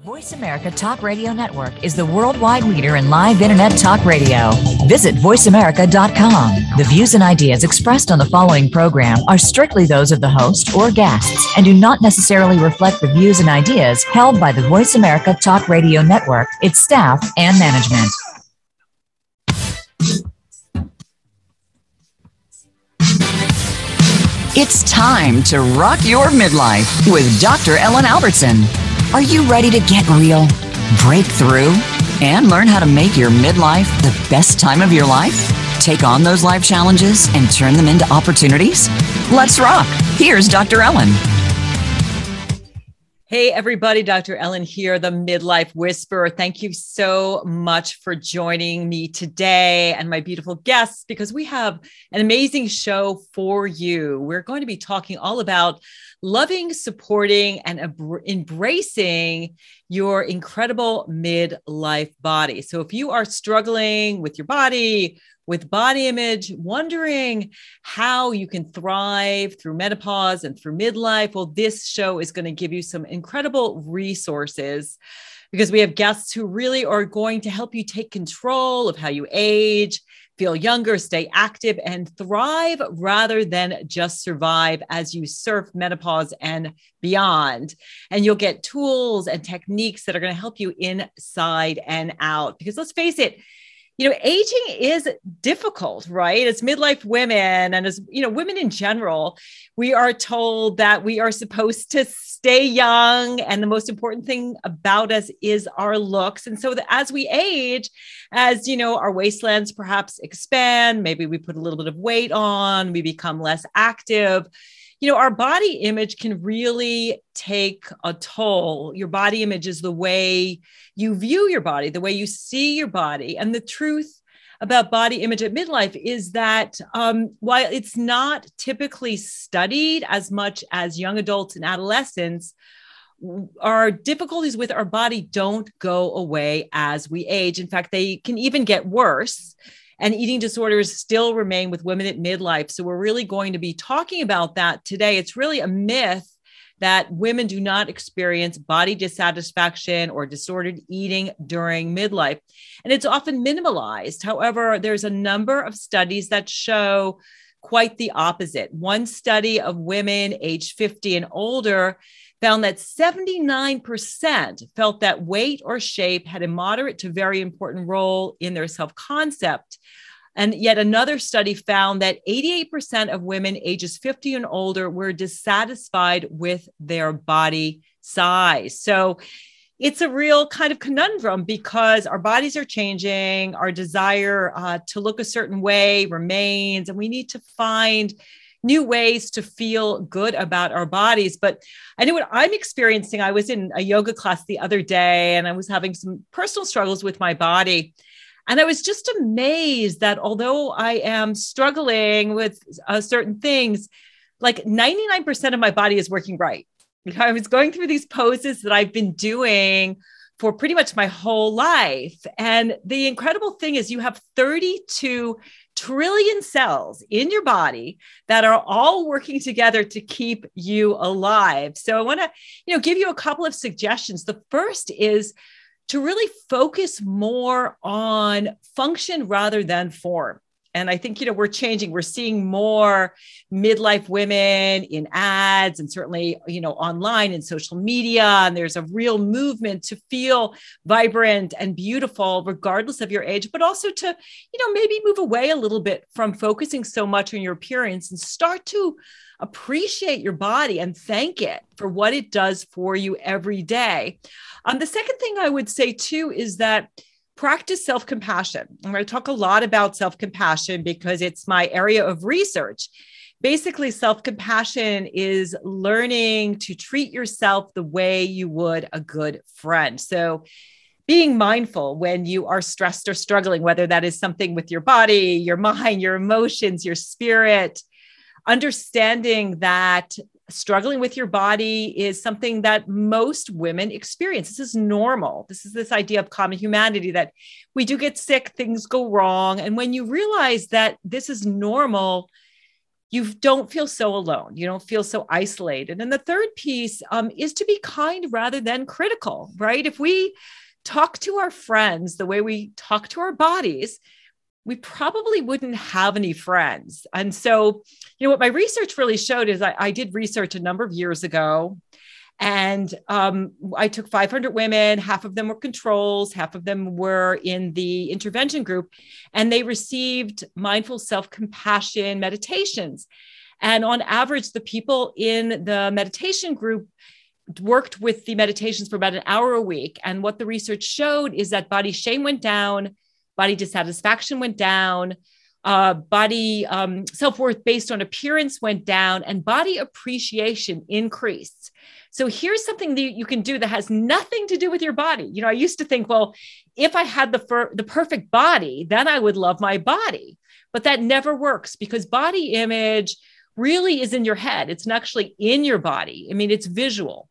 Voice America Talk Radio Network is the worldwide leader in live internet talk radio. Visit voiceamerica.com. The views and ideas expressed on the following program are strictly those of the host or guests and do not necessarily reflect the views and ideas held by the Voice America Talk Radio Network, its staff, and management. It's time to rock your midlife with Dr. Ellen Albertson. Are you ready to get real, break through, and learn how to make your midlife the best time of your life? Take on those life challenges and turn them into opportunities? Let's rock. Here's Dr. Ellen. Hey, everybody. Dr. Ellen here, the Midlife Whisperer. Thank you so much for joining me today and my beautiful guests, because we have an amazing show for you. We're going to be talking all about loving, supporting, and embracing your incredible midlife body. So if you are struggling with your body, with body image, wondering how you can thrive through menopause and through midlife, well, this show is going to give you some incredible resources, because we have guests who really are going to help you take control of how you age, feel younger, stay active, and thrive rather than just survive as you surf menopause and beyond. And you'll get tools and techniques that are going to help you inside and out. Because let's face it, aging is difficult, right? As midlife women and as, women in general, we are told that we are supposed to stay young. And the most important thing about us is our looks. And so that as we age, as, our waistlands perhaps expand, maybe we put a little bit of weight on, we become less active. Our body image can really take a toll. Your body image is the way you view your body, the way you see your body. And the truth about body image at midlife is that while it's not typically studied as much as young adults and adolescents, our difficulties with our body don't go away as we age. In fact, they can even get worse. And eating disorders still remain with women at midlife. So we're really going to be talking about that today. It's really a myth that women do not experience body dissatisfaction or disordered eating during midlife. And it's often minimalized. However, there's a number of studies that show quite the opposite. One study of women aged 50 and older found that 79% felt that weight or shape had a moderate to very important role in their self-concept. And yet another study found that 88% of women ages 50 and older were dissatisfied with their body size. So it's a real kind of conundrum, because our bodies are changing, our desire to look a certain way remains, and we need to find new ways to feel good about our bodies. But I know what I'm experiencing. I was in a yoga class the other day, and I was having some personal struggles with my body. And I was just amazed that although I am struggling with certain things, like 99% of my body is working right. I was going through these poses that I've been doing for pretty much my whole life. And the incredible thing is you have 32 trillion cells in your body that are all working together to keep you alive. So I want to, give you a couple of suggestions. The first is to really focus more on function rather than form. And I think, we're changing. We're seeing more midlife women in ads and certainly, online and social media. And there's a real movement to feel vibrant and beautiful, regardless of your age, but also to, maybe move away a little bit from focusing so much on your appearance and start to appreciate your body and thank it for what it does for you every day. The second thing I would say too is that practice self-compassion. I'm going to talk a lot about self-compassion because it's my area of research. Basically, self-compassion is learning to treat yourself the way you would a good friend. So being mindful when you are stressed or struggling, whether that is something with your body, your mind, your emotions, your spirit, understanding that struggling with your body is something that most women experience. This is normal. This is this idea of common humanity that we do get sick, things go wrong. And when you realize that this is normal, you don't feel so alone. You don't feel so isolated. And the third piece is to be kind rather than critical, right? If we talk to our friends the way we talk to our bodies, we probably wouldn't have any friends. And so, what my research really showed is I did research a number of years ago, and I took 500 women, half of them were controls, half of them were in the intervention group, and they received mindful self-compassion meditations. And on average, the people in the meditation group worked with the meditations for about an hour a week. And what the research showed is that body shame went down, body dissatisfaction went down, body self-worth based on appearance went down, and body appreciation increased. So here's something that you can do that has nothing to do with your body. I used to think, well, if I had the perfect body, then I would love my body. But that never works, because body image really is in your head. It's not actually in your body. I mean, it's visual.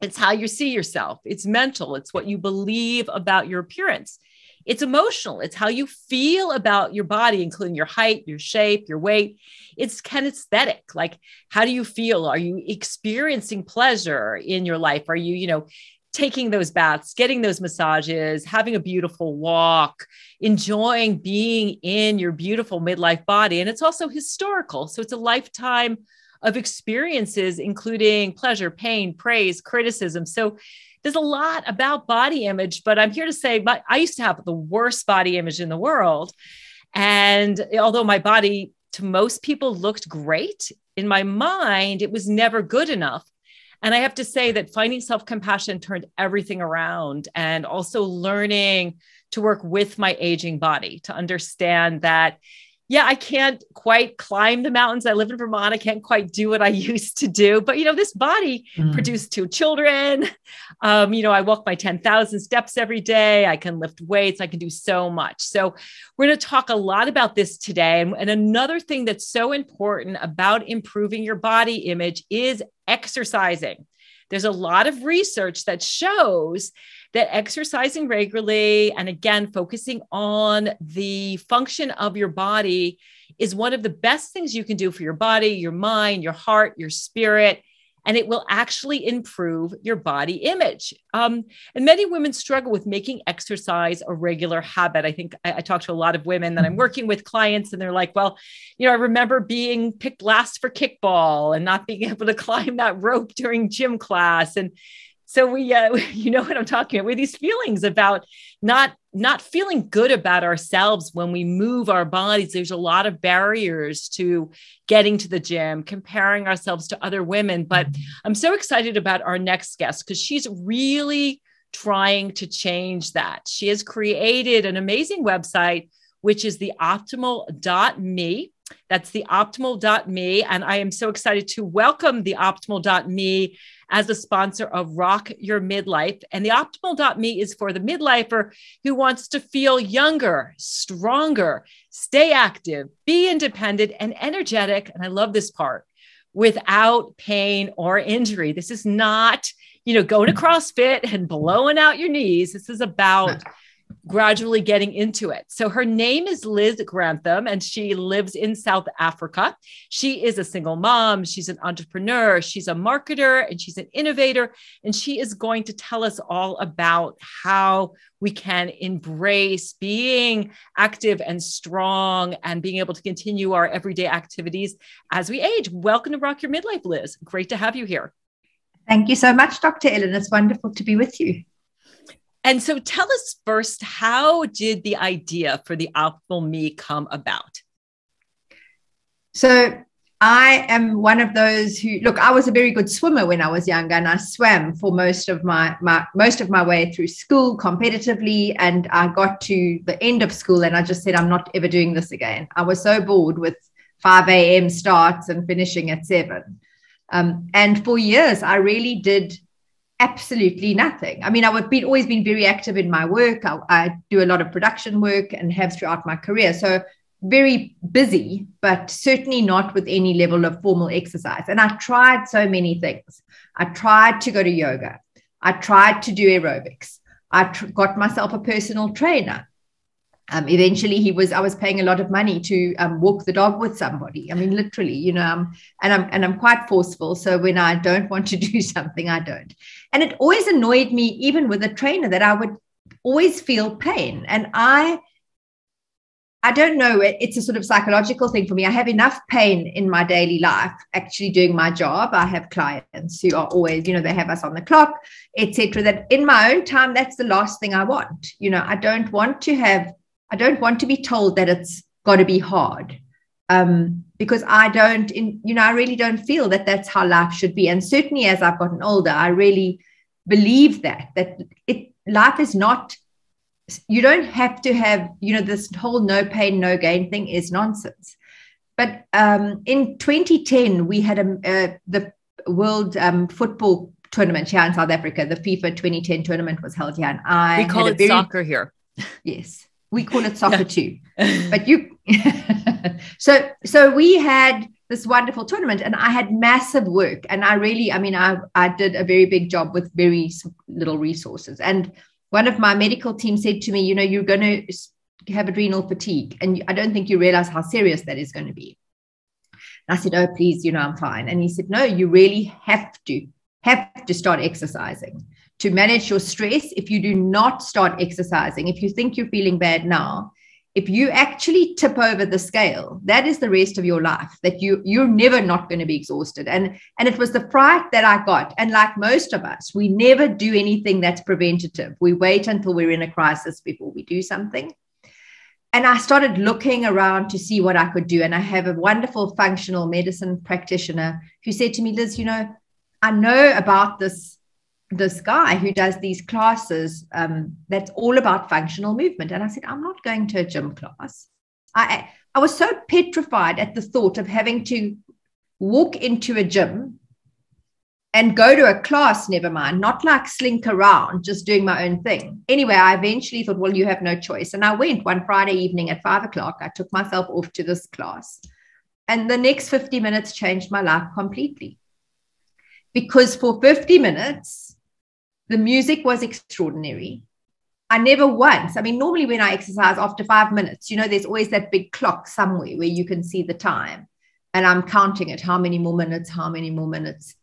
It's how you see yourself. It's mental. It's what you believe about your appearance. It's emotional. It's how you feel about your body, including your height, your shape, your weight. It's kinesthetic. Like, how do you feel? Are you experiencing pleasure in your life? Are you, taking those baths, getting those massages, having a beautiful walk, enjoying being in your beautiful midlife body? And it's also historical. So it's a lifetime of experiences, including pleasure, pain, praise, criticism. So there's a lot about body image, but I'm here to say, I used to have the worst body image in the world. And although my body to most people looked great, in my mind, it was never good enough. And I have to say that finding self-compassion turned everything around, and also learning to work with my aging body, to understand that, yeah, I can't quite climb the mountains. I live in Vermont. I can't quite do what I used to do. But, this body produced 2 children. I walk my 10,000 steps every day. I can lift weights. I can do so much. So we're going to talk a lot about this today. And another thing that's so important about improving your body image is exercising. There's a lot of research that shows that exercising regularly, and again, focusing on the function of your body, is one of the best things you can do for your body, your mind, your heart, your spirit, and it will actually improve your body image. And many women struggle with making exercise a regular habit. I think I talk to a lot of women that I'm working with, clients, and they're like, well, I remember being picked last for kickball and not being able to climb that rope during gym class. And so we, you know what I'm talking about, with these feelings about not feeling good about ourselves when we move our bodies. There's a lot of barriers to getting to the gym, comparing ourselves to other women. But I'm so excited about our next guest, because she's really trying to change that. She has created an amazing website, which is the optimal.me. That's the optimal.me. And I am so excited to welcome the optimal.me as a sponsor of Rock Your Midlife. And the optimal.me is for the midlifer who wants to feel younger, stronger, stay active, be independent and energetic. And I love this part, without pain or injury. This is not, going to CrossFit and blowing out your knees. This is about gradually getting into it. So her name is Liz Grantham, and she lives in South Africa. She is a single mom. She's an entrepreneur. She's a marketer, and she's an innovator. And she is going to tell us all about how we can embrace being active and strong and being able to continue our everyday activities as we age. Welcome to Rock Your Midlife, Liz. Great to have you here. Thank you so much, Dr. Ellen. It's wonderful to be with you. And so tell us first, how did the idea for the Optimal Me come about? So I am one of those who, I was a very good swimmer when I was younger, and I swam for most of my way through school competitively. And I got to the end of school and I just said, I'm not ever doing this again. I was so bored with 5 a.m. starts and finishing at 7. And for years, I really did absolutely nothing. I mean, I've always been very active in my work. I do a lot of production work and have throughout my career. So very busy, but certainly not with any level of formal exercise. And I tried so many things. I tried to go to yoga. I tried to do aerobics. I got myself a personal trainer. Eventually I was paying a lot of money to walk the dog with somebody. I mean, literally, you know, and I'm quite forceful. So when I don't want to do something, I don't. And it always annoyed me, even with a trainer, that I would always feel pain. And I don't know, it's a sort of psychological thing for me. I have enough pain in my daily life actually doing my job. I have clients who are always, you know, they have us on the clock, etc. That in my own time, that's the last thing I want. You know, I don't want to be told that it's got to be hard, because I really don't feel that that's how life should be. And certainly as I've gotten older, I really believe that life is not, you don't have to have, you know, this whole no pain, no gain thing is nonsense. But in 2010, we had the World Football Tournament here in South Africa. The FIFA 2010 tournament was held here. And we call it soccer here. Yes. We call it soccer too, but so we had this wonderful tournament and I had massive work, and I did a very big job with very little resources. And one of my medical team said to me, you know, you're going to have adrenal fatigue, and I don't think you realize how serious that is going to be. And I said, oh, please, you know, I'm fine. And he said, no, you really have to start exercising to manage your stress. If you do not start exercising, if you think you're feeling bad now, if you actually tip over the scale, that is the rest of your life, that you're never not going to be exhausted. And it was the fright that I got. And like most of us, we never do anything that's preventative. We wait until we're in a crisis before we do something. And I started looking around to see what I could do. And I have a wonderful functional medicine practitioner who said to me, Liz, you know, I know about this guy who does these classes that's all about functional movement. And I said, I'm not going to a gym class. I was so petrified at the thought of having to walk into a gym and go to a class, never mind, not like slink around, just doing my own thing. Anyway, I eventually thought, well, you have no choice. And I went one Friday evening at 5:00. I took myself off to this class. And the next 50 minutes changed my life completely. Because for 50 minutes, the music was extraordinary. I never once, I mean, normally when I exercise after 5 minutes, you know, there's always that big clock somewhere where you can see the time. And I'm counting it, how many more minutes.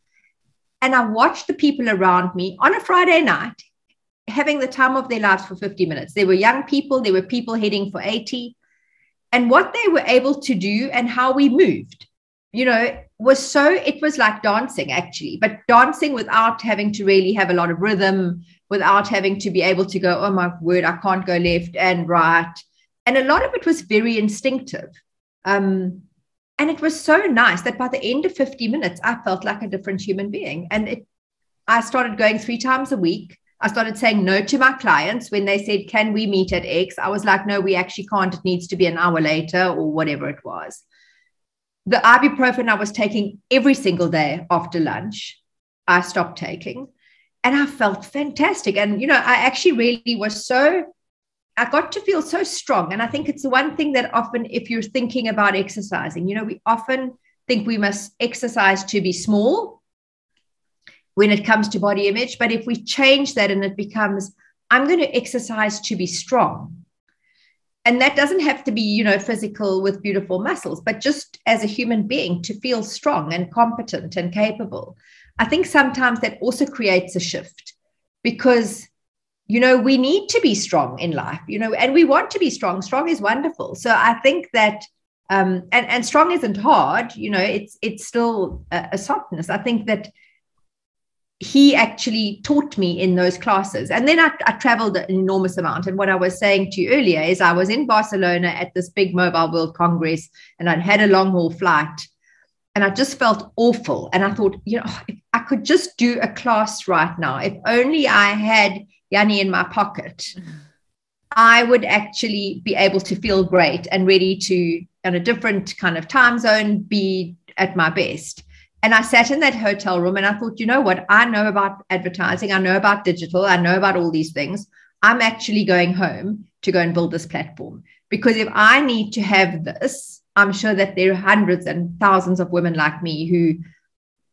And I watched the people around me on a Friday night having the time of their lives for 50 minutes. There were young people, there were people heading for 80. And what they were able to do and how we moved, you know, it was like dancing actually, but dancing without having to really have a lot of rhythm, without having to be able to go, oh my word, I can't go left and right. And a lot of it was very instinctive. And it was so nice that by the end of 50 minutes, I felt like a different human being. And I started going 3 times a week. I started saying no to my clients when they said, can we meet at X? I was like, no, we actually can't. It needs to be an hour later or whatever it was. The ibuprofen I was taking every single day after lunch, I stopped taking, and I felt fantastic. And, you know, I actually really I got to feel so strong. And I think it's the one thing that often, if you're thinking about exercising, you know, we often think we must exercise to be small when it comes to body image. But if we change that and it becomes, I'm going to exercise to be strong. And that doesn't have to be, you know, physical with beautiful muscles, but just as a human being to feel strong and competent and capable. I think sometimes that also creates a shift because, you know, we need to be strong in life, you know, and we want to be strong. Strong is wonderful. So I think that, and strong isn't hard, you know, it's still a softness. I think that he actually taught me in those classes. And then I traveled an enormous amount. And what I was saying to you earlier is I was in Barcelona at this big Mobile World Congress, and I'd had a long haul flight, and I just felt awful. And I thought, you know, if I could just do a class right now, if only I had Yanni in my pocket, I would actually be able to feel great and ready to, in a different kind of time zone, be at my best. And I sat in that hotel room and I thought, you know what? I know about advertising. I know about digital. I know about all these things. I'm actually going home to go and build this platform, because if I need to have this, I'm sure that there are hundreds and thousands of women like me who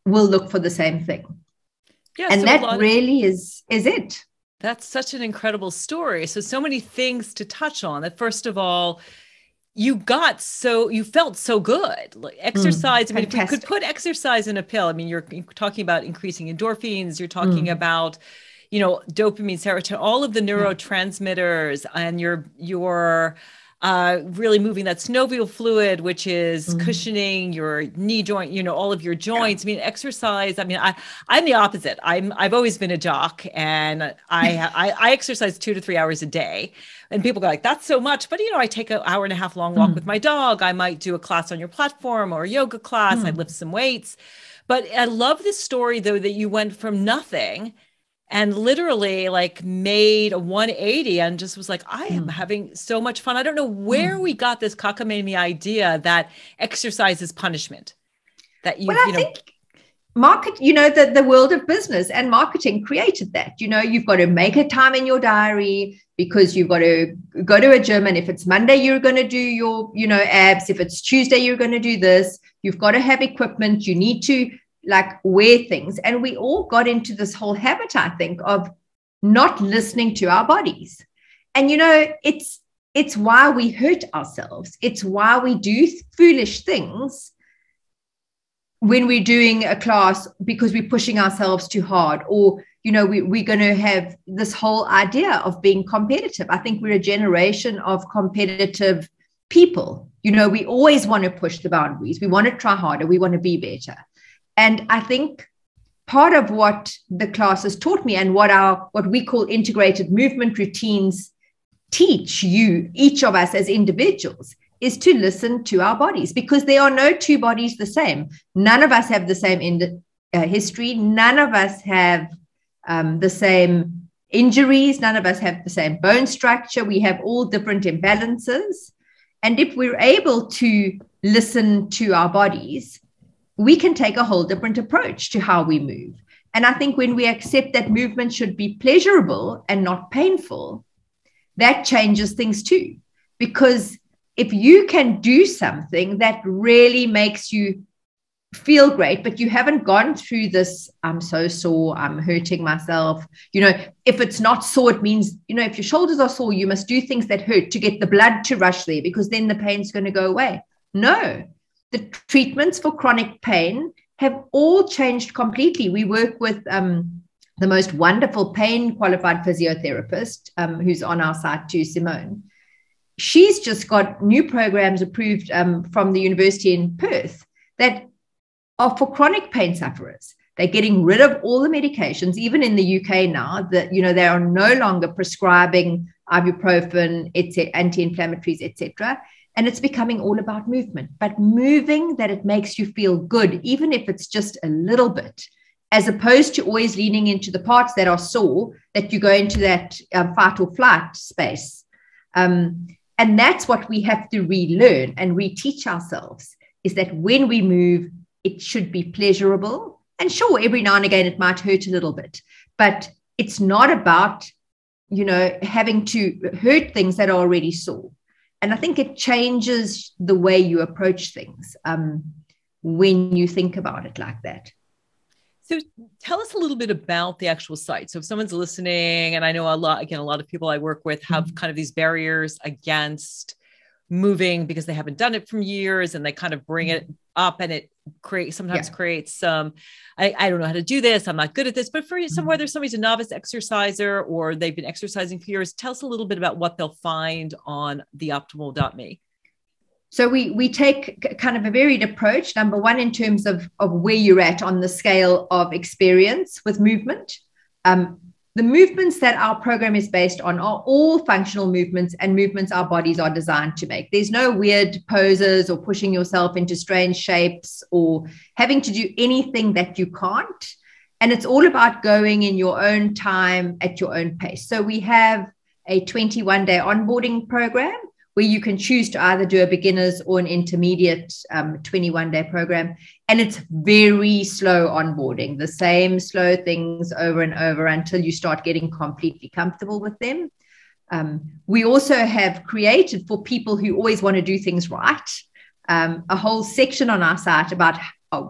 will look for the same thing. Yeah, and so that really is it. That's such an incredible story. So many things to touch on. That first of all, you felt so good. Like exercise. I mean, if we could put exercise in a pill, I mean, you're talking about increasing endorphins, you're talking about, dopamine, serotonin, all of the neurotransmitters, and you're really moving that synovial fluid, which is cushioning your knee joint, all of your joints. I mean, exercise. I mean, I'm the opposite. I've always been a jock, and I exercise 2 to 3 hours a day. And people go like, that's so much. But, I take an hour and a half long walk with my dog. I might do a class on your platform or a yoga class. I lift some weights. But I love this story, though, that you went from nothing and literally like made a 180 and just was like, I am having so much fun. I don't know where we got this cockamamie idea that exercise is punishment. That I think market, the world of business and marketing created that. You've got to make a time in your diary because you've got to go to a gym. And if it's Monday, you're going to do your, abs. If it's Tuesday, you're going to do this. You've got to have equipment. You need to wear things. And we all got into this whole habit, I think, of not listening to our bodies. And, it's why we hurt ourselves. It's why we do foolish things when we're doing a class because we're pushing ourselves too hard, or, we're going to have this whole idea of being competitive. I think we're a generation of competitive people. We always want to push the boundaries. We want to try harder. We want to be better. And I think part of what the classes taught me and what we call integrated movement routines teach you, each of us as individuals, is to listen to our bodies, because there are no two bodies the same. None of us have the same history. None of us have the same injuries. None of us have the same bone structure. We have all different imbalances. And if we're able to listen to our bodies, we can take a whole different approach to how we move. And I think when we accept that movement should be pleasurable and not painful, that changes things too. Because if you can do something that really makes you feel great, but you haven't gone through this, I'm so sore, I'm hurting myself. If it's not sore, it means, if your shoulders are sore, you must do things that hurt to get the blood to rush there, because then the pain's going to go away. No. The treatments for chronic pain have all changed completely. We work with the most wonderful pain qualified physiotherapist who's on our site too, Simone. She's just got new programs approved from the university in Perth that are for chronic pain sufferers. They're getting rid of all the medications, even in the UK now, that, they are no longer prescribing ibuprofen, anti-inflammatories, etc. And it's becoming all about movement, but moving that it makes you feel good, even if it's just a little bit, as opposed to always leaning into the parts that are sore, that you go into that fight or flight space. And that's what we have to relearn and reteach ourselves, is that when we move, it should be pleasurable. And sure, every now and again, it might hurt a little bit, but it's not about, having to hurt things that are already sore. And I think it changes the way you approach things when you think about it like that. So tell us a little bit about the actual site. So if someone's listening, and I know a lot of people I work with have kind of these barriers against moving because they haven't done it for years, and they kind of bring it up, and it sometimes creates some, I don't know how to do this, I'm not good at this. But for whether somebody's a novice exerciser or they've been exercising for years, tell us a little bit about what they'll find on theoptimal.me. So we take kind of a varied approach. Number one, in terms of where you're at on the scale of experience with movement. The movements that our program is based on are all functional movements, and movements our bodies are designed to make. There's no weird poses or pushing yourself into strange shapes or having to do anything that you can't. And it's all about going in your own time at your own pace. So we have a 21-day onboarding program where you can choose to either do a beginner's or an intermediate 21-day program. And it's very slow onboarding, the same slow things over and over until you start getting completely comfortable with them. We also have created, for people who always want to do things right, a whole section on our site about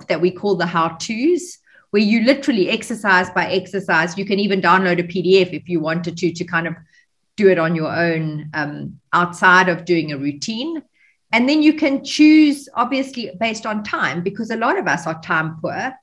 that we call the how-tos, where you literally exercise by exercise. You can even download a PDF if you wanted to kind of do it on your own outside of doing a routine. And then you can choose, obviously, based on time, because a lot of us are time poor.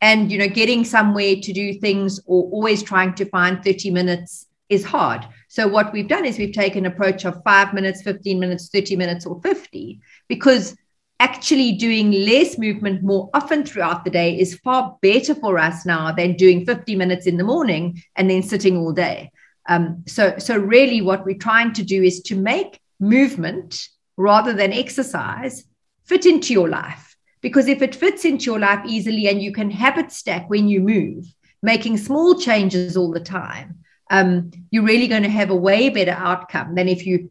And, getting somewhere to do things or always trying to find 30 minutes is hard. So what we've done is we've taken an approach of 5 minutes, 15 minutes, 30 minutes, or 50, because actually doing less movement more often throughout the day is far better for us now than doing 50 minutes in the morning and then sitting all day. So really what we're trying to do is to make movement rather than exercise fit into your life. Because if it fits into your life easily and you can habit stack when you move, making small changes all the time, you're really going to have a way better outcome than if you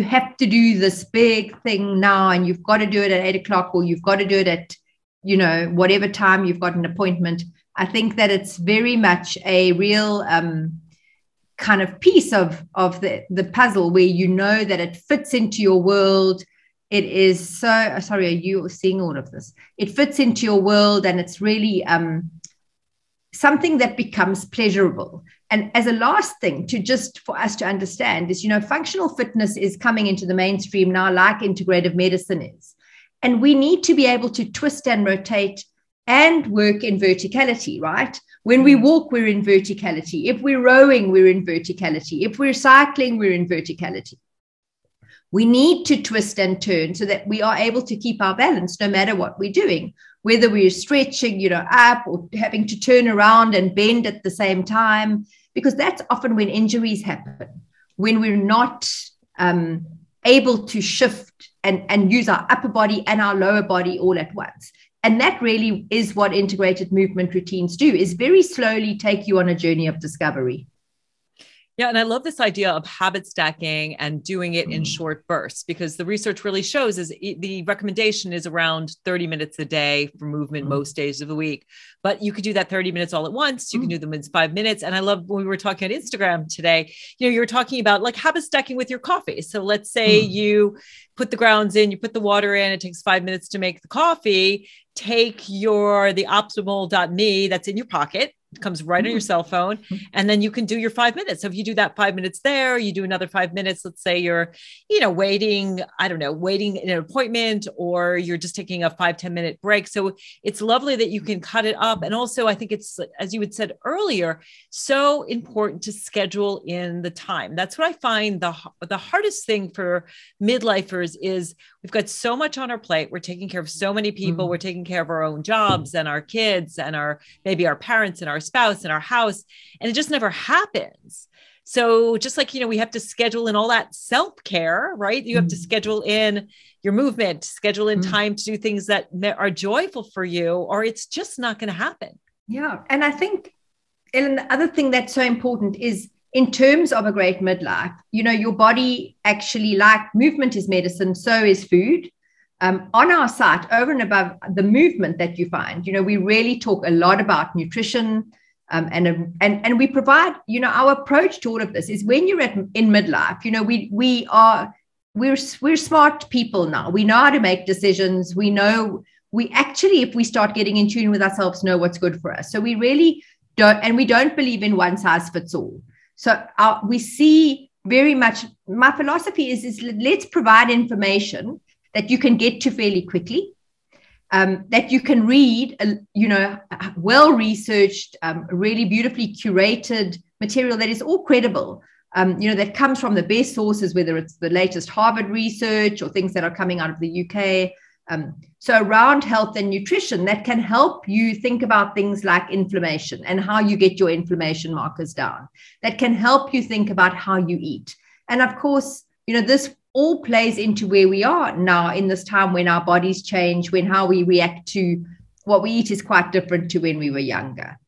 have to do this big thing now and you've got to do it at 8 o'clock, or you've got to do it at, whatever time you've got an appointment. I think that it's very much a real kind of piece of the puzzle where that it fits into your world. It is so, sorry, are you seeing all of this? It fits into your world, and it's really something that becomes pleasurable. And as a last thing for us to understand is, functional fitness is coming into the mainstream now, like integrative medicine is. And we need to be able to twist and rotate and work in verticality, right? When we walk, we're in verticality. If we're rowing, we're in verticality. If we're cycling, we're in verticality. We need to twist and turn so that we are able to keep our balance no matter what we're doing, whether we're stretching, up, or having to turn around and bend at the same time, because that's often when injuries happen, when we're not able to shift and use our upper body and our lower body all at once. And that really is what integrated movement routines do, is very slowly take you on a journey of discovery. Yeah. And I love this idea of habit stacking and doing it in short bursts, because the research really shows the recommendation is around 30 minutes a day for movement most days of the week. But you could do that 30 minutes all at once. You can do them in 5 minutes. And I love when we were talking on Instagram today, you were talking about like habit stacking with your coffee. So let's say you put the grounds in, you put the water in, it takes 5 minutes to make the coffee. Take the optimal.me that's in your pocket. It comes right on your cell phone, and then you can do your 5 minutes. So if you do that 5 minutes there, you do another 5 minutes. Let's say you're, waiting in an appointment, or you're just taking a 5-10 minute break. So it's lovely that you can cut it up. And also I think it's, as you had said earlier, so important to schedule in the time. That's what I find the hardest thing for midlifers is we've got so much on our plate. We're taking care of so many people. We're taking care of our own jobs and our kids and maybe our parents and our spouse and our house, and it just never happens. So just like, we have to schedule in all that self-care, right? You have to schedule in your movement, schedule in time to do things that are joyful for you, or it's just not going to happen. Yeah. And I think, Ellen, the other thing that's so important is in terms of a great midlife, your body actually, like movement is medicine, so is food. On our site, over and above the movement that you find, we really talk a lot about nutrition, and we provide, our approach to all of this is when you're in midlife, we're smart people now. We know how to make decisions. We know if we start getting in tune with ourselves, know what's good for us. So we really don't, and we don't believe in one size fits all. So we see very much, my philosophy is let's provide information that you can get to fairly quickly, that you can read, well-researched, really beautifully curated material that is all credible, that comes from the best sources, whether it's the latest Harvard research or things that are coming out of the UK. So around health and nutrition, that can help you think about things like inflammation and how you get your inflammation markers down. That can help you think about how you eat. And of course, this all plays into where we are now in this time when our bodies change, when how we react to what we eat is quite different to when we were younger.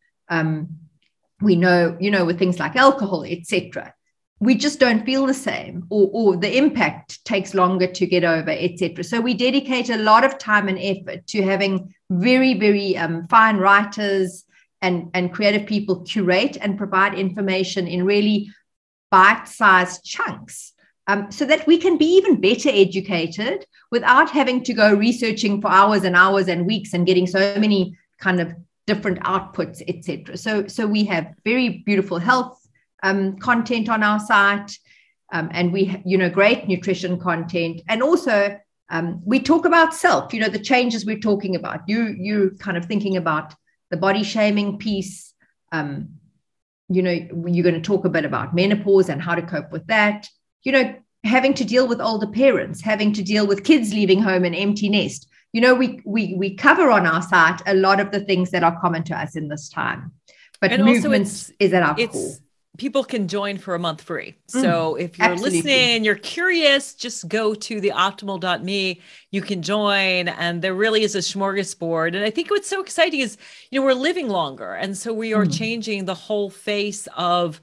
We know, with things like alcohol, etc., we just don't feel the same, or the impact takes longer to get over, etc. So we dedicate a lot of time and effort to having very, very fine writers and creative people curate and provide information in really bite-sized chunks, so that we can be even better educated without having to go researching for hours and hours and weeks and getting so many kind of different outputs, etc. So we have very beautiful health content on our site, and we, great nutrition content, and also we talk about self. The changes we're talking about. You kind of thinking about the body shaming piece. You're going to talk a bit about menopause and how to cope with that. Having to deal with older parents, having to deal with kids leaving home and empty nest. We cover on our site a lot of the things that are common to us in this time. But and movement is at our core. People can join for a month free. So if you're listening and you're curious, just go to theoptimal.me. You can join, and there really is a smorgasbord. And I think what's so exciting is, we're living longer. And so we are changing the whole face of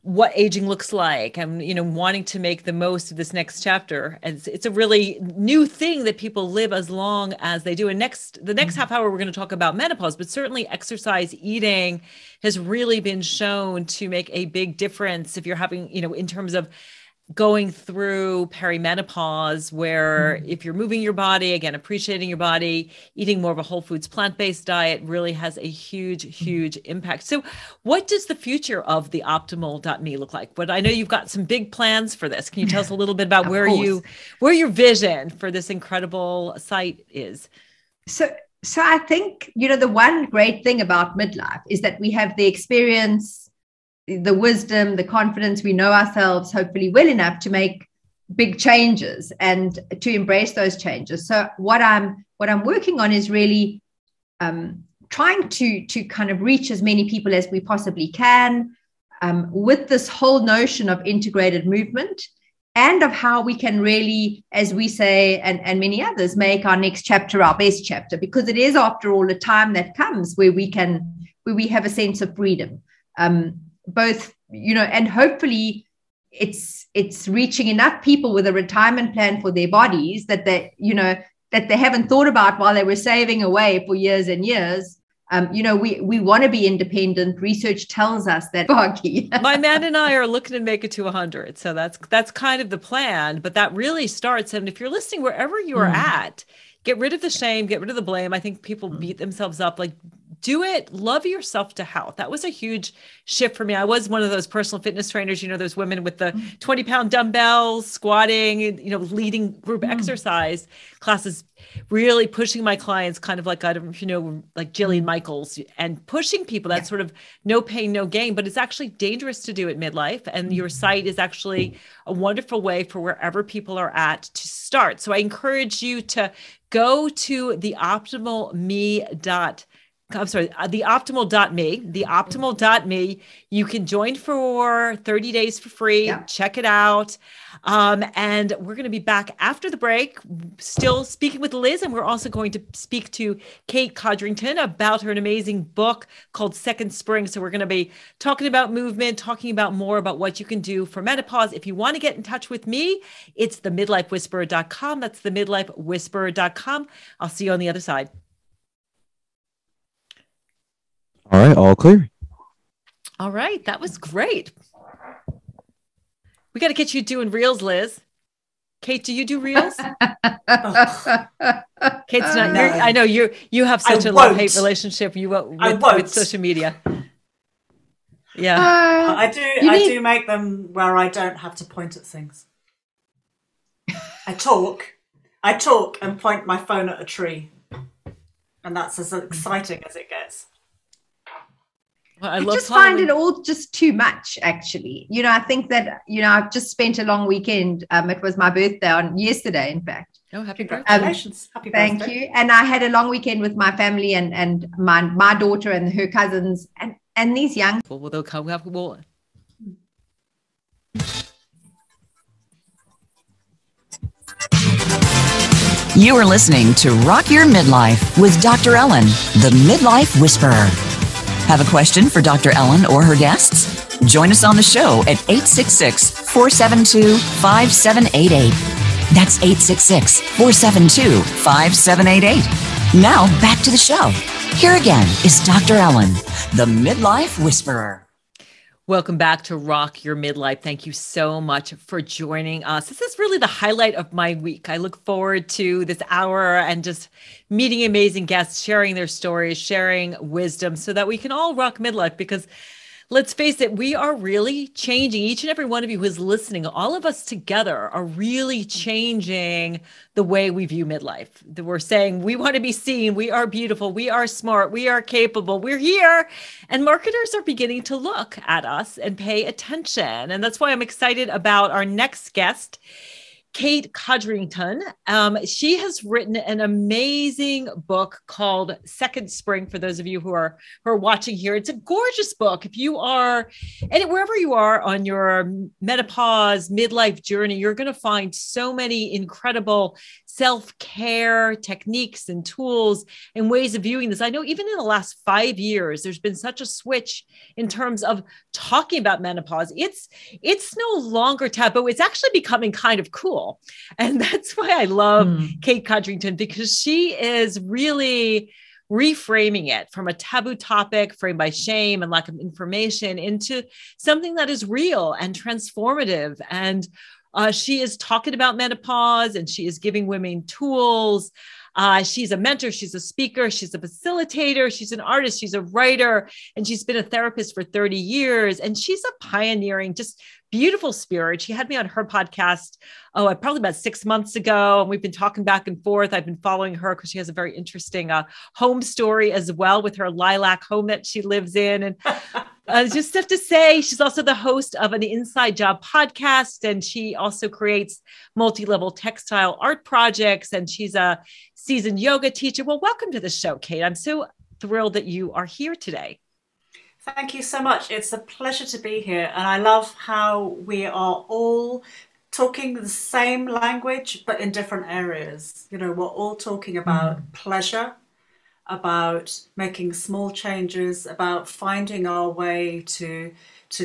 what aging looks like, and, wanting to make the most of this next chapter. And it's a really new thing that people live as long as they do. And the next half hour, we're going to talk about menopause, but certainly exercise, eating has really been shown to make a big difference if you're having, in terms of going through peri-menopause, where if you're moving your body, again, appreciating your body, eating more of a whole foods, plant-based diet really has a huge, huge impact. So what does the future of the optimal.me look like? But I know you've got some big plans for this. Can you tell us a little bit about where your vision for this incredible site is? So I think, the one great thing about Midlife is that we have the experience, the wisdom, the confidence. We know ourselves hopefully well enough to make big changes and to embrace those changes. So what I'm working on is really trying to kind of reach as many people as we possibly can, with this whole notion of integrated movement, and of how we can really, as we say, and many others, make our next chapter our best chapter, because it is, after all, a time that comes where we have a sense of freedom. Both, and hopefully it's reaching enough people with a retirement plan for their bodies that they haven't thought about while they were saving away for years and years. We want to be independent. Research tells us that. My man and I are looking to make it to 100. So that's kind of the plan, but that really starts. And if you're listening, wherever you are at, get rid of the shame, get rid of the blame. I think people beat themselves up. Like, do it. Love yourself to health. That was a huge shift for me. I was one of those personal fitness trainers, those women with the 20-pound dumbbells, squatting, leading group exercise classes, really pushing my clients, kind of like, I don't like Jillian Michaels, and pushing people. That's sort of no pain, no gain, but it's actually dangerous to do at midlife. And your site is actually a wonderful way for wherever people are at to start. So I encourage you to go to the optimal.me. You can join for 30 days for free. Yeah. Check it out. And we're going to be back after the break, still speaking with Liz. And we're also going to speak to Kate Codrington about her amazing book called Second Spring. So we're going to be talking about movement, talking about more about what you can do for menopause. If you want to get in touch with me, it's themidlifewhisperer.com. That's themidlifewhisperer.com. I'll see you on the other side. All right, all clear. All right, that was great. We got to get you doing reels, Liz. Kate, do you do reels? Kate's not. No. I know you have such a love-hate relationship. With social media. Yeah, I do. I do make them where I don't have to point at things. I talk and point my phone at a tree, and that's as exciting as it gets. Well, I just find it all just too much, actually. I think that, I've just spent a long weekend. It was my birthday on yesterday, in fact. Oh, happy birthday. Congratulations. Happy birthday. Thank you. And I had a long weekend with my family and my daughter and her cousins and these young. Well, they'll come. Well, you are listening to Rock Your Midlife with Dr. Ellen, the Midlife Whisperer. Have a question for Dr. Ellen or her guests? Join us on the show at 866-472-5788. That's 866-472-5788. Now back to the show. Here again is Dr. Ellen, the Midlife Whisperer. Welcome back to Rock Your Midlife. Thank you so much for joining us. This is really the highlight of my week. I look forward to this hour and just meeting amazing guests, sharing their stories, sharing wisdom so that we can all rock midlife, because let's face it, we are really changing. Each and every one of you who is listening, all of us together are really changing the way we view midlife. That we're saying we want to be seen, we are beautiful, we are smart, we are capable, we're here. And marketers are beginning to look at us and pay attention. And that's why I'm excited about our next guest, Kate Codrington. She has written an amazing book called Second Spring. For those of you who are watching here, it's a gorgeous book. If you are, and wherever you are on your menopause, midlife journey, you're going to find so many incredible self-care techniques and tools and ways of viewing this. I know even in the last 5 years, there's been such a switch in terms of talking about menopause. It's no longer taboo. It's actually becoming kind of cool. And that's why I love Kate Codrington, because she is really reframing it from a taboo topic framed by shame and lack of information into something that is real and transformative. And she is talking about menopause, and she is giving women tools. She's a mentor, she's a speaker, she's a facilitator, she's an artist, she's a writer, and she's been a therapist for 30 years. And she's a pioneering, just beautiful spirit. She had me on her podcast, probably about 6 months ago. And we've been talking back and forth. I've been following her because she has a very interesting home story as well, with her lilac home that she lives in. And just have to say, she's also the host of an Inside Job podcast. And she also creates multi-level textile art projects. And she's a seasoned yoga teacher. Well, welcome to the show, Kate. I'm so thrilled that you are here today. Thank you so much. It's a pleasure to be here. And I love how we are all talking the same language, but in different areas. You know, we're all talking about pleasure, about making small changes, about finding our way to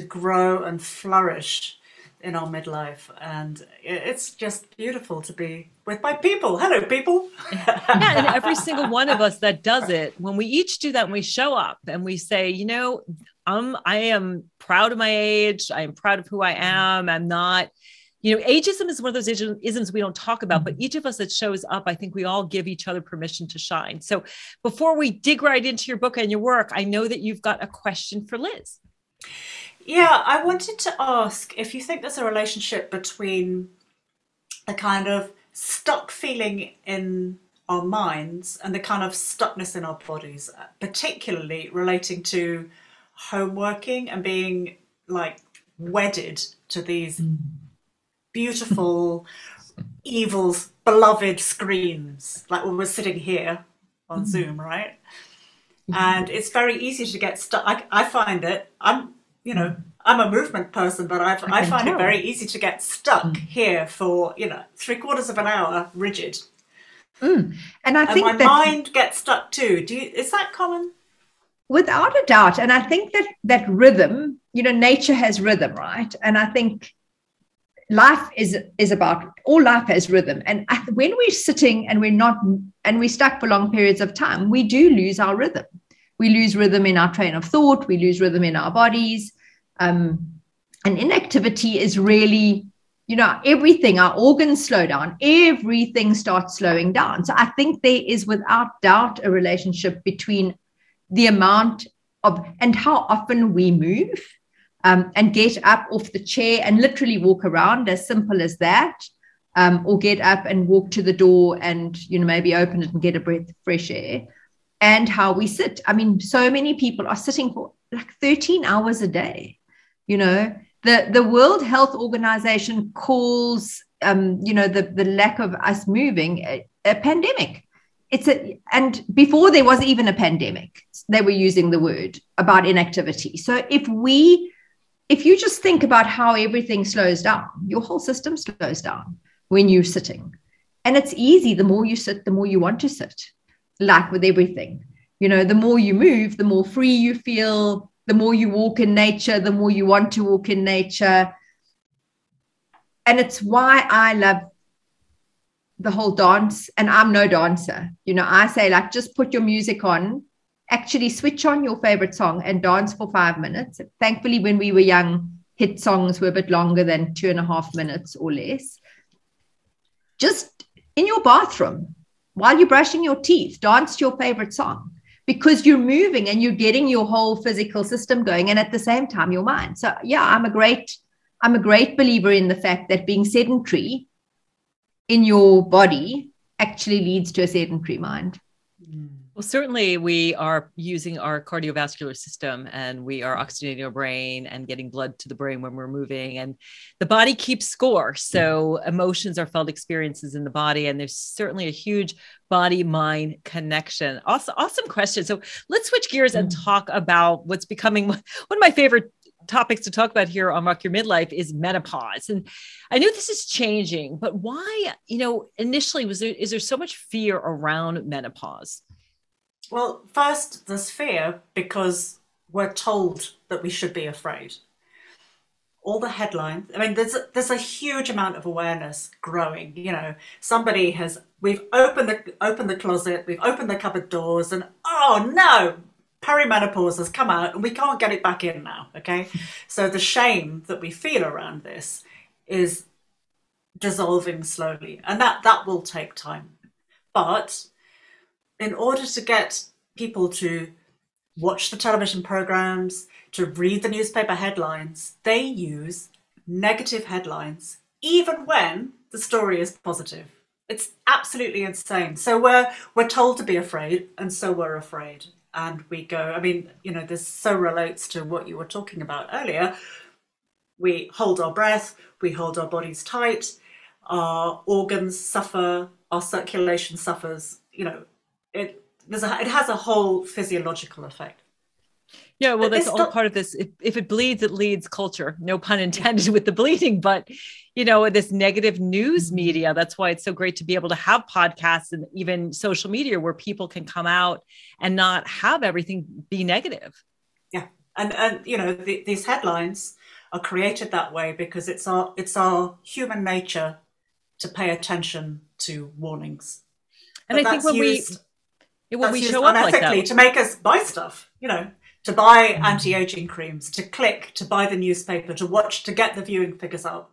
grow and flourish in our midlife. And it's just beautiful to be with my people. Hello, people. Yeah, and every single one of us that does it, when we each do that, and we show up and we say, you know, I am proud of my age. I am proud of who I am. I'm not, you know, ageism is one of those isms we don't talk about, but each of us that shows up, I think we all give each other permission to shine. So before we dig right into your book and your work, I know that you've got a question for Liz. Yeah, I wanted to ask if you think there's a relationship between a kind of stuck feeling in our minds and the kind of stuckness in our bodies, particularly relating to homeworking and being like wedded to these beautiful, evil, beloved screens, like when we're sitting here on Zoom, right? And it's very easy to get stuck. I find it, I'm a movement person, but I find it very easy to get stuck here for, 3/4 of an hour, rigid. And I think my mind gets stuck too. Is that common? Without a doubt. And I think that rhythm, nature has rhythm, right? And I think life is about, all life has rhythm. And when we're sitting and we're stuck for long periods of time, we do lose our rhythm. We lose rhythm in our train of thought. We lose rhythm in our bodies. And inactivity is really, everything, our organs slow down. Everything starts slowing down. So I think there is without doubt a relationship between the amount of and how often we move and get up off the chair and literally walk around, as simple as that, or get up and walk to the door and, maybe open it and get a breath of fresh air. And how we sit. I mean, so many people are sitting for like 13 hours a day. The World Health Organization calls, the lack of us moving a pandemic. And before there was even a pandemic, they were using the word about inactivity. So if you just think about how everything slows down, your whole system slows down when you're sitting. And it's easy. The more you sit, the more you want to sit. Like with everything, the more you move, the more free you feel, the more you walk in nature, the more you want to walk in nature. And it's why I love the whole dance. And I'm no dancer. I say, like, just put your music on actually switch on your favorite song and dance for 5 minutes. Thankfully, when we were young, hit songs were a bit longer than 2.5 minutes or less. Just in your bathroom, while you're brushing your teeth, dance to your favorite song, because you're moving and you're getting your whole physical system going, and at the same time your mind. So yeah, I'm a great believer in the fact that being sedentary in your body actually leads to a sedentary mind. Well, certainly we are using our cardiovascular system, and we are oxygenating our brain and getting blood to the brain when we're moving, and the body keeps score. So emotions are felt experiences in the body, and there's certainly a huge body-mind connection. Awesome question. So let's switch gears and talk about what's becoming one of my favorite topics to talk about here on Rock Your Midlife is menopause. And I know this is changing, but why, initially is there so much fear around menopause? Well, first, there's fear because we're told that we should be afraid. All the headlines, I mean, there's a huge amount of awareness growing. We've opened the closet, we've opened the cupboard doors, and oh no, peri-menopause has come out and we can't get it back in now, okay? So the shame that we feel around this is dissolving slowly, and that will take time. But in order to get people to watch the television programs, to read the newspaper headlines, they use negative headlines, even when the story is positive. It's absolutely insane. So we're told to be afraid, and so we're afraid. And we go, I mean, this so relates to what you were talking about earlier. We hold our breath, we hold our bodies tight, our organs suffer, our circulation suffers, it has a whole physiological effect. Yeah, well, that's all part of this. If it bleeds, it leads culture. No pun intended with the bleeding, but this negative news media, that's why it's so great to be able to have podcasts and even social media where people can come out and not have everything be negative. Yeah. And these headlines are created that way because it's our human nature to pay attention to warnings. And I think when we show up like that, to make us buy stuff, to buy anti-aging creams, to click, to buy the newspaper, to watch, to get the viewing figures up.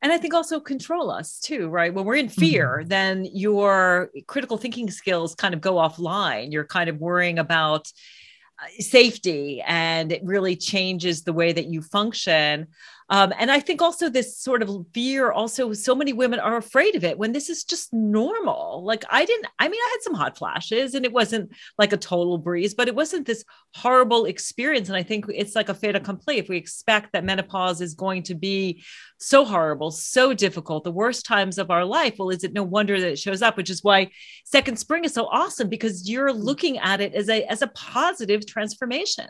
And I think also control us too, right? When we're in fear, then your critical thinking skills kind of go offline. You're kind of worrying about safety, and it really changes the way that you function. And I think also this sort of fear, also so many women are afraid of it when this is just normal. Like I had some hot flashes and it wasn't like a total breeze, but it wasn't this horrible experience. And I think it's like a fait accompli if we expect that menopause is going to be so horrible, so difficult, the worst times of our life. Well, is it no wonder that it shows up, which is why Second Spring is so awesome, because you're looking at it as a positive transformation.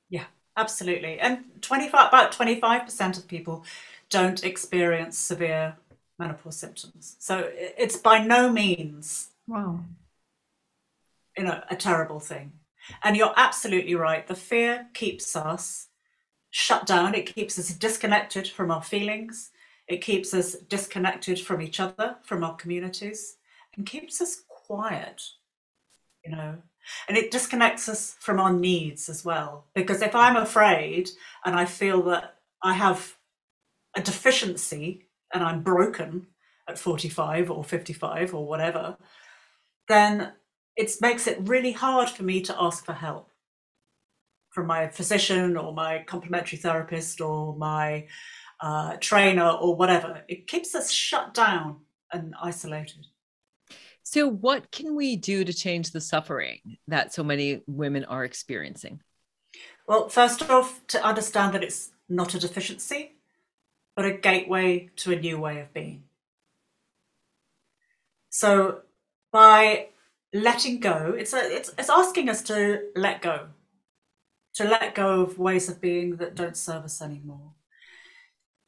Yeah. Absolutely. And about 25% of people don't experience severe menopause symptoms. So it's by no means a terrible thing. And you're absolutely right. The fear keeps us shut down. It keeps us disconnected from our feelings. It keeps us disconnected from each other, from our communities, and keeps us quiet, And it disconnects us from our needs as well. Because if I'm afraid and I feel that I have a deficiency and I'm broken at 45 or 55 or whatever, then it makes it really hard for me to ask for help from my physician or my complementary therapist or my trainer or whatever. It keeps us shut down and isolated. So what can we do to change the suffering that so many women are experiencing? Well, first off, to understand that it's not a deficiency, but a gateway to a new way of being. So by letting go, it's asking us to let go of ways of being that don't serve us anymore.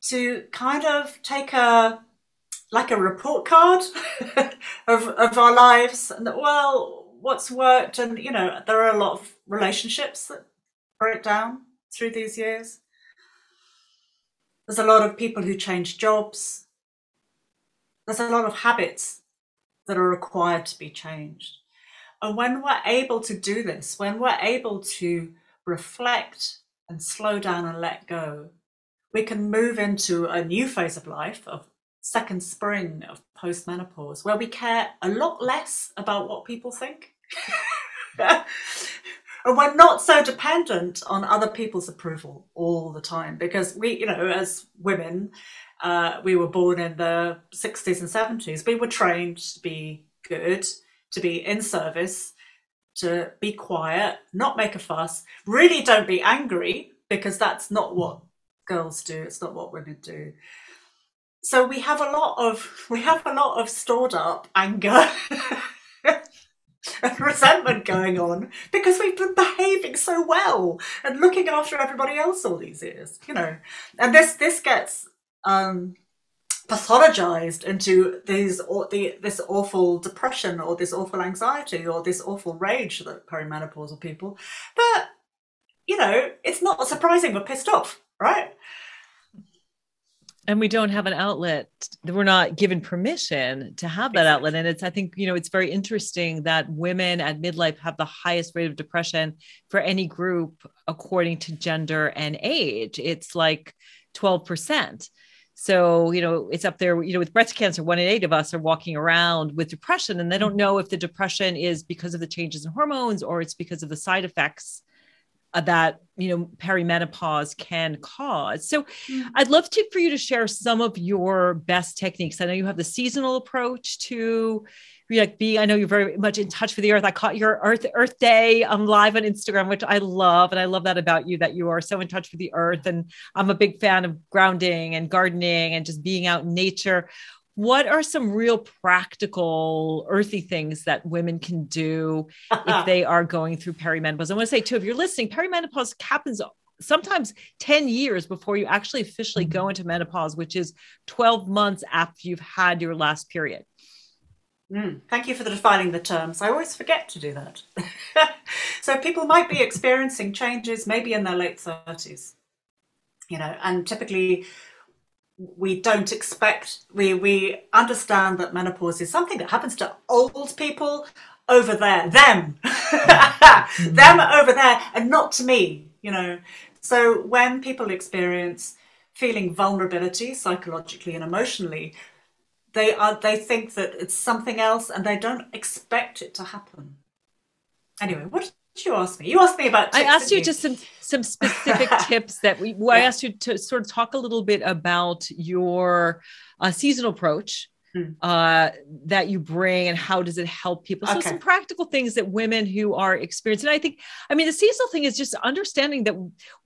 To kind of take a report card of our lives, and what's worked, and there are a lot of relationships that break down through these years. There's a lot of people who change jobs. There's a lot of habits that are required to be changed. And when we're able to do this, when we're able to reflect and slow down and let go, we can move into a new phase of life, of second spring of post-menopause, where we care a lot less about what people think. And we're not so dependent on other people's approval all the time, because we, you know, as women, we were born in the 60s and 70s. We were trained to be good, to be in service, to be quiet, not make a fuss, really don't be angry, because that's not what girls do. It's not what women do. So we have a lot of stored up anger and resentment going on, because we've been behaving so well and looking after everybody else all these years, you know. And this gets pathologized into this awful depression, or this awful anxiety, or this awful rage that perimenopausal people. But, you know, it's not surprising we're pissed off, right? And we don't have an outlet. We're not given permission to have that outlet. And I think, you know, it's very interesting that women at midlife have the highest rate of depression for any group according to gender and age. It's like 12%. So, you know, it's up there, you know, with breast cancer, 1 in 8 of us are walking around with depression, and they don't know if the depression is because of the changes in hormones or it's because of the side effects that, you know, perimenopause can cause. So I'd love for you to share some of your best techniques. I know you have the seasonal approach to I know you're very much in touch with the earth. I caught your Earth Day live on Instagram, which I love. And I love that about you, that you are so in touch with the earth. And I'm a big fan of grounding and gardening and just being out in nature. What are some real practical earthy things that women can do if they are going through perimenopause? I want to say too, if you're listening, perimenopause happens sometimes 10 years before you actually officially go into menopause, which is 12 months after you've had your last period. Thank you for defining the terms. I always forget to do that. So people might be experiencing changes maybe in their late 30s, you know, and typically we don't expect, we understand that menopause is something that happens to old people over there, them over there, and not to me, you know. So when people experience feeling vulnerability psychologically and emotionally, they think that it's something else, and they don't expect it to happen. Anyway, what did you ask me? You asked me about tips, I asked you just some specific tips that I asked you to sort of talk a little bit about your seasonal approach that you bring, and how does it help people? So some practical things that women who are experiencing. And I mean, the seasonal thing is just understanding that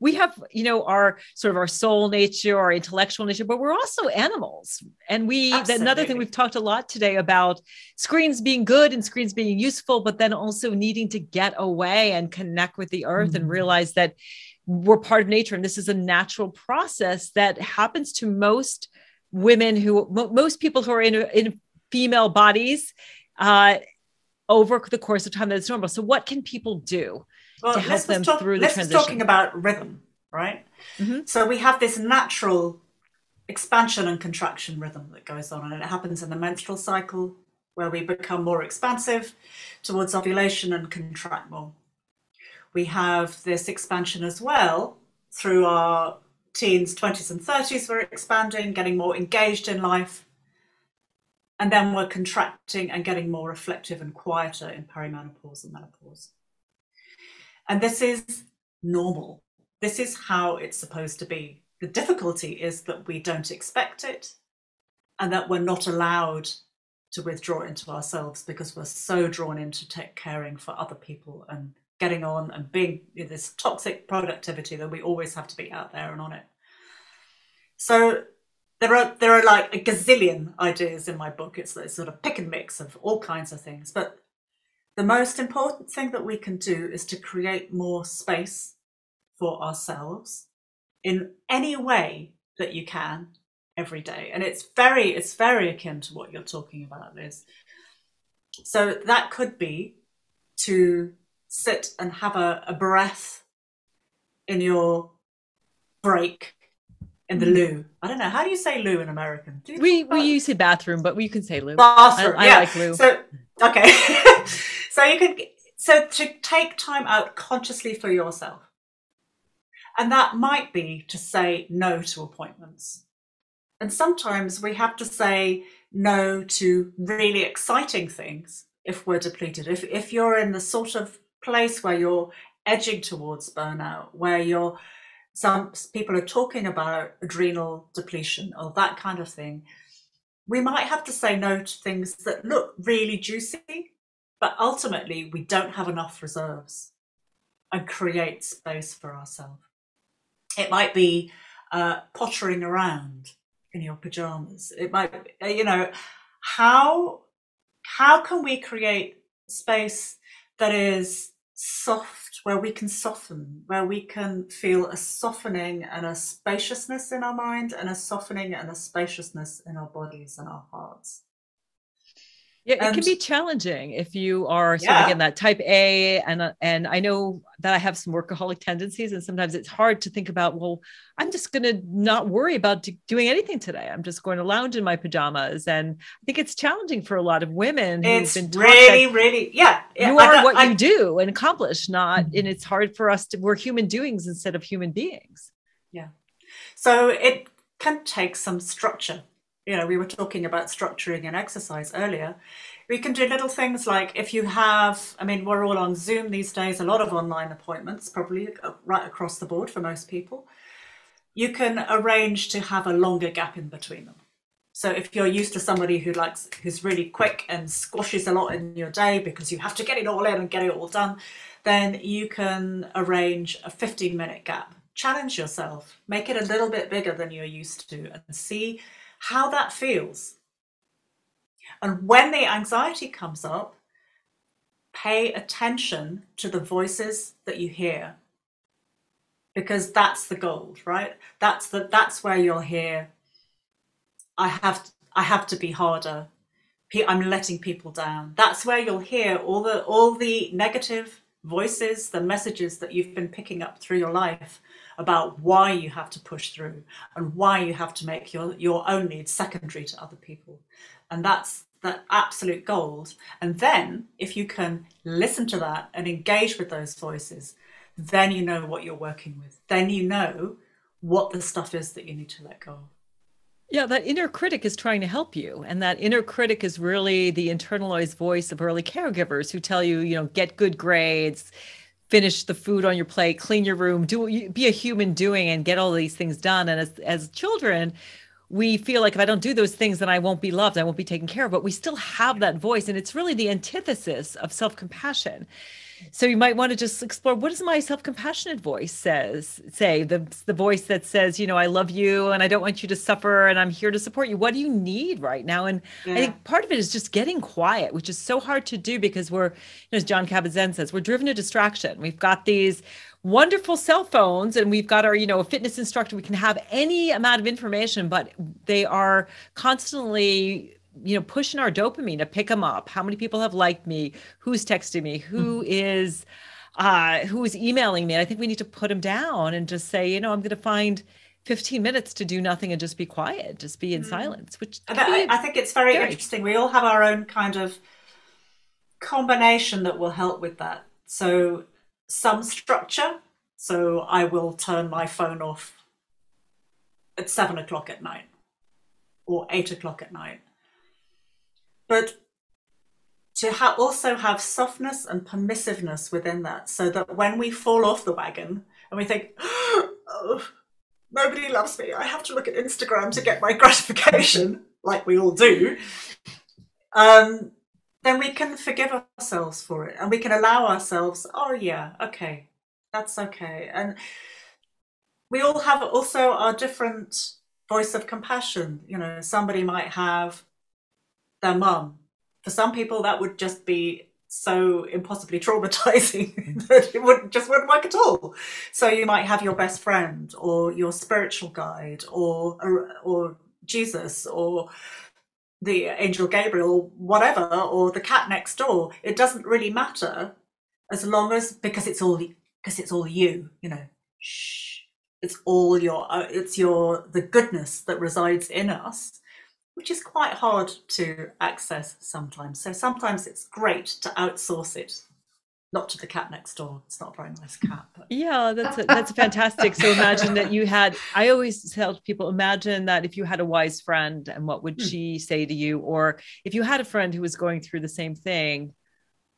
we have, you know, our sort of our soul nature, our intellectual nature, but we're also animals. And another thing we've talked a lot today about screens being good and screens being useful, but then also needing to get away and connect with the earth and realize that we're part of nature. And this is a natural process that happens to most women most people who are in female bodies over the course of time that's normal. So what can people do to help them through the transition? Let's talking about rhythm, right? Mm-hmm. So we have this natural expansion and contraction rhythm that goes on, and it happens in the menstrual cycle, where we become more expansive towards ovulation and contract more. We have this expansion as well through our teens, 20s and 30s. We're expanding, getting more engaged in life. And then we're contracting and getting more reflective and quieter in perimenopause and menopause. And this is normal. This is how it's supposed to be. The difficulty is that we don't expect it, and that we're not allowed to withdraw into ourselves, because we're so drawn into caring for other people and getting on and being this toxic productivity that we always have to be out there and on it. So there are like a gazillion ideas in my book. It's sort of pick and mix of all kinds of things. But the most important thing that we can do is to create more space for ourselves in any way that you can every day. And it's very akin to what you're talking about, Liz. So that could be to sit and have a breath in your break in the loo. I don't know. How do you say loo in American? We use a bathroom, but we can say loo. Bathroom, I like loo. So, okay. So to take time out consciously for yourself. And that might be to say no to appointments. And sometimes we have to say no to really exciting things if we're depleted. If you're in the sort of place where you're edging towards burnout, where some people are talking about adrenal depletion or that kind of thing, we might have to say no to things that look really juicy, but ultimately we don't have enough reserves and create space for ourselves. It might be pottering around in your pajamas. It might, how can we create space that is soft, where we can soften, where we can feel a softening and a spaciousness in our mind and a softening and a spaciousness in our bodies and our hearts. Yeah, it can be challenging if you are sort of in that type A, and I know that I have some workaholic tendencies, and sometimes it's hard to think about, well, I'm just going to not worry about doing anything today. I'm just going to lounge in my pajamas, and I think it's challenging for a lot of women who've been taught you are what you do and accomplish, and it's hard for us we're human doings instead of human beings. Yeah, so it can take some structure. We were talking about structuring and exercise earlier. We can do little things like if you have, we're all on Zoom these days, a lot of online appointments, probably right across the board for most people. You can arrange to have a longer gap in between them. So if you're used to somebody who's really quick and squashes a lot in your day because you have to get it all in and get it all done, then you can arrange a 15-minute gap. Challenge yourself, make it a little bit bigger than you're used to, and see how that feels. And when the anxiety comes up, pay attention to the voices that you hear, because that's the gold, right? That's where you'll hear, I have to be harder. I'm letting people down. That's where you'll hear all the negative voices, the messages that you've been picking up through your life about why you have to push through and why you have to make your own needs secondary to other people. And that's that absolute gold. And then if you can listen to that and engage with those voices, then you know what you're working with. Then you know what the stuff is that you need to let go of. Yeah, that inner critic is trying to help you. And that inner critic is really the internalized voice of early caregivers who tell you, get good grades, finish the food on your plate, clean your room, be a human doing and get all these things done. And as children, we feel like if I don't do those things, then I won't be loved, I won't be taken care of, but we still have that voice. And it's really the antithesis of self-compassion. So you might want to just explore, what does my self-compassionate voice say? The voice that says, I love you and I don't want you to suffer and I'm here to support you. What do you need right now? And I think part of it is just getting quiet, which is so hard to do because we're, as John Kabat-Zinn says, we're driven to distraction. We've got these wonderful cell phones and we've got our, a fitness instructor. We can have any amount of information, but they are constantly pushing our dopamine to pick them up. How many people have liked me? Who's texting me? Who is emailing me? And I think we need to put them down and just say, I'm going to find 15 minutes to do nothing and just be quiet, just be in silence. Which I think it's very interesting. We all have our own kind of combination that will help with that. So some structure. So I will turn my phone off at 7:00 at night or 8:00 at night. But to also have softness and permissiveness within that, so that when we fall off the wagon and we think, oh, nobody loves me, I have to look at Instagram to get my gratification, like we all do, then we can forgive ourselves for it and we can allow ourselves, oh yeah, okay, that's okay. And we all have also our different voice of compassion. Somebody might have their mum. For some people, that would just be so impossibly traumatizing that it wouldn't work at all. So you might have your best friend or your spiritual guide or Jesus or the angel Gabriel or whatever, or the cat next door. It doesn't really matter as long as, because it's all you, shh. It's all the goodness that resides in us which is quite hard to access sometimes. So sometimes it's great to outsource it, not to the cat next door. It's not a very nice cat. But. Yeah, that's fantastic. So imagine that you had, I always tell people, imagine that if you had a wise friend and what would she say to you? Or if you had a friend who was going through the same thing,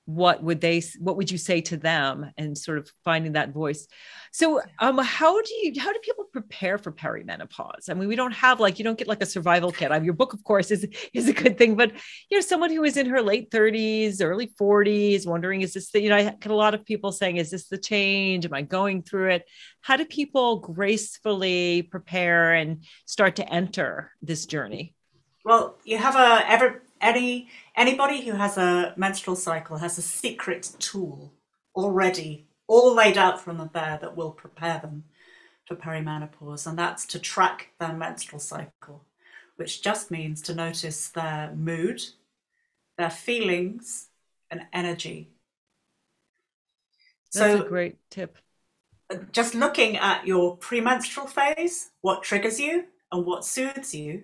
what would you say to them, and sort of finding that voice. So how do people prepare for perimenopause? I mean, we don't have you don't get like a survival kit. Your book, of course, is a good thing, but someone who is in her late 30s, early 40s, wondering, is this I get a lot of people saying, is this the change? Am I going through it? How do people gracefully prepare and start to enter this journey? Well, you have anybody who has a menstrual cycle has a secret tool already, all laid out from them there, that will prepare them for perimenopause, and that's to track their menstrual cycle, which just means to notice their mood, their feelings, and energy. That's a great tip. Just looking at your premenstrual phase, what triggers you and what soothes you,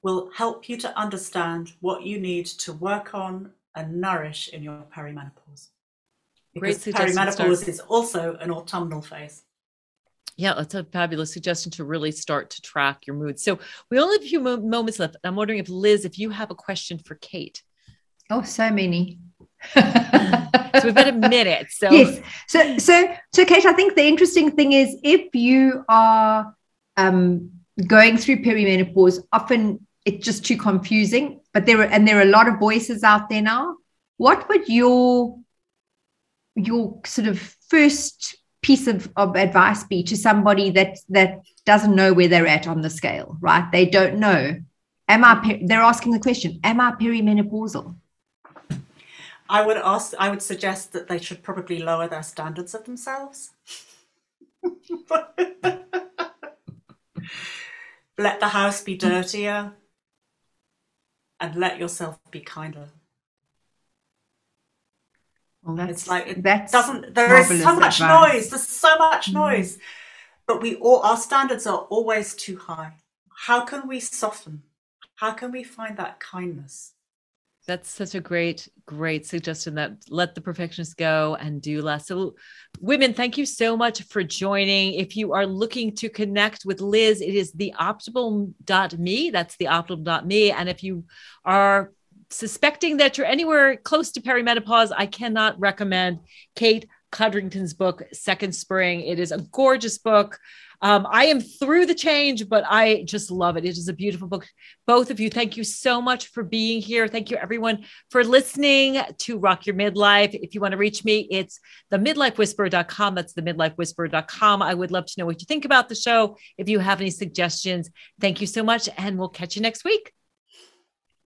will help you to understand what you need to work on and nourish in your perimenopause. Because perimenopause is also an autumnal phase. Yeah, that's a fabulous suggestion to really start to track your mood. So we only have a few moments left. I'm wondering if, Liz, if you have a question for Kate. Oh, so many. So we've got a minute. So yes. So Kate, I think the interesting thing is, if you are going through perimenopause, often it's just too confusing, but there are a lot of voices out there now. What would your sort of first piece of advice be to somebody that doesn't know where they're at on the scale, right? They don't know. They're asking the question, am I perimenopausal? I would suggest that they should probably lower their standards of themselves. Let the house be dirtier. And let yourself be kinder. Well, there is so much noise. There's so much noise, but our standards are always too high. How can we soften? How can we find that kindness? That's such a great suggestion, that let the perfectionists go and do less. So women, thank you so much for joining. If you are looking to connect with Liz, it is theoptimal.me. That's theoptimal.me. And if you are suspecting that you're anywhere close to perimenopause, I cannot recommend Kate Codrington's book, Second Spring. It is a gorgeous book. I am through the change, but I just love it. It is a beautiful book. Both of you, thank you so much for being here. Thank you, everyone, for listening to Rock Your Midlife. If you want to reach me, it's themidlifewhisperer.com. That's themidlifewhisperer.com. I would love to know what you think about the show. If you have any suggestions, thank you so much, and we'll catch you next week.